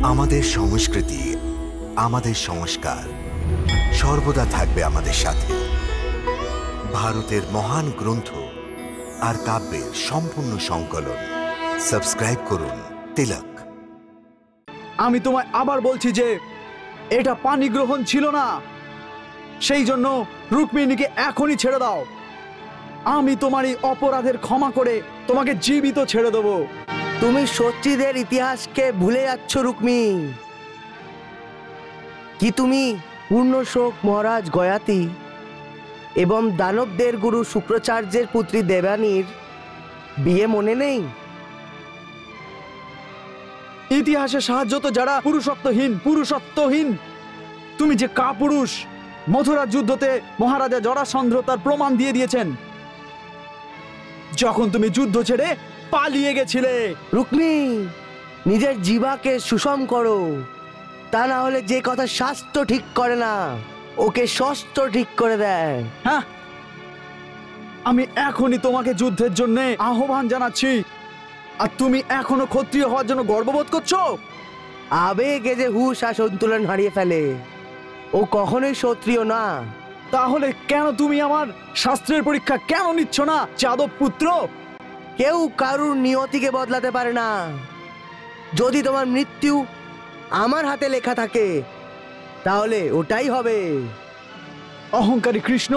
আমাদের সংস্কৃতি, আমাদের সংস্কার সর্বদা থাকবে আমাদের সাথে। ভারতের মহান গ্রন্থ আর কাব্যের সম্পূর্ণ সংকলন। সাবস্ক্রাইব করুন তিলক। আমি তোমায় আবার বলছি যে এটা পানি গ্রহণ ছিল না, সেই জন্য রুক্মিণীকে এখনই ছেড়ে দাও। আমি তোমার এই অপরাধের ক্ষমা করে তোমাকে জীবিত ছেড়ে দেবো। তুমি সত্যিদের ইতিহাসকে ভুলে যাচ্ছ রুক্মী। কি তুমি পূর্ণশোক মহারাজ গয়াতি এবং দানবদের গুরু শুক্রাচার্যের পুত্রী দেবানীর বিয়ে মনে নেই? ইতিহাসে সাহায্য তো যারা পুরুষত্বহীন। তুমি যে কাপুরুষ, মথুরা যুদ্ধতে মহারাজা জরাসন্ধ তার প্রমাণ দিয়ে দিয়েছেন, যখন তুমি যুদ্ধ ছেড়ে পালিয়ে গেছিলে। রুক্মী, নিজের জিভাকে সুষম করো, তা না হলে যে কথা শাস্ত্র ঠিক করে না ওকে শস্ত্র ঠিক করে দেয়। হ্যাঁ, আমি এখনই তোমাকে যুদ্ধের জন্য আহ্বান জানাচ্ছি, আর তুমি এখনো ক্ষত্রিয় হওয়ার জন্য গর্ববোধ করছো? আবেগে যে হুঁশ আর সন্তুলন হারিয়ে ফেলে ও কখনোই ক্ষত্রিয় না। তাহলে কেন তুমি আমার শাস্ত্রের পরীক্ষা কেন নিচ্ছ না, যাদব পুত্র? কেউ কারুর নিয়তিকে বদলাতে পারে না। যদি তোমার মৃত্যু আমার হাতে লেখা থাকে তাহলে ওটাই হবে। অহংকারী কৃষ্ণ,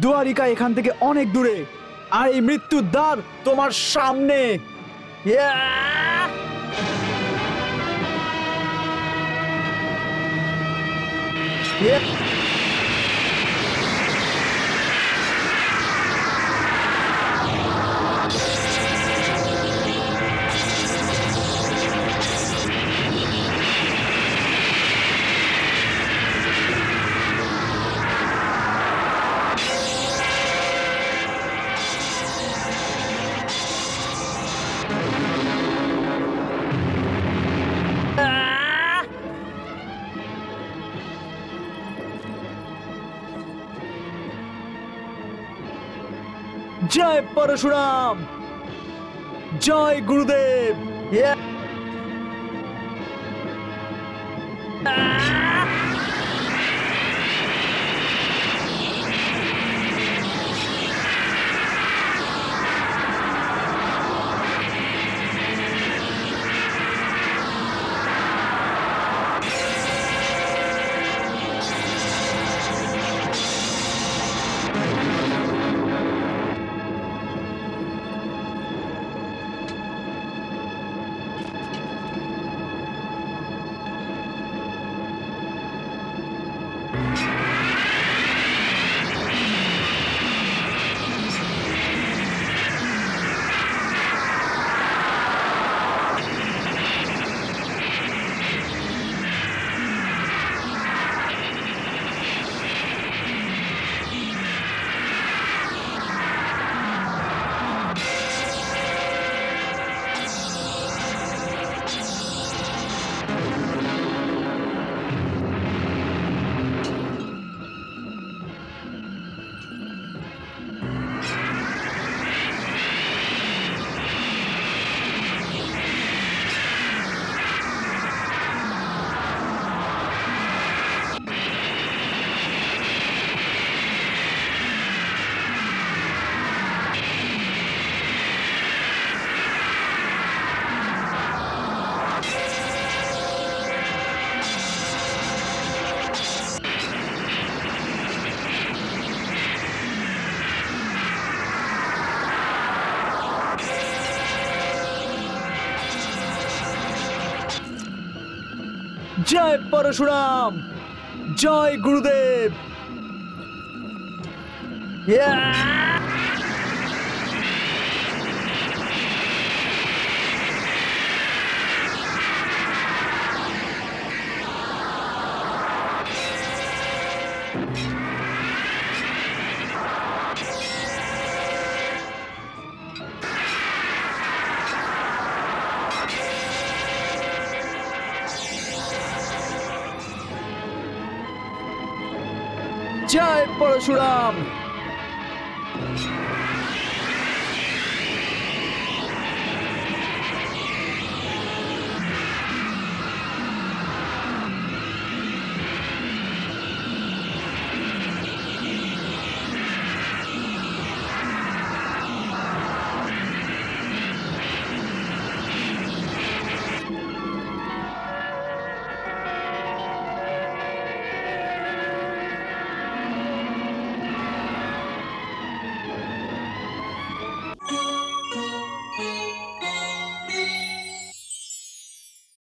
দ্বারিকা এখান থেকে অনেক দূরে, আর এই মৃত্যুর দ্বার তোমার সামনে। জয় পরশুরাম, জয় গুরুদেব। জয় পরশুরাম, জয় গুরুদেব। জয় পরশুরাম।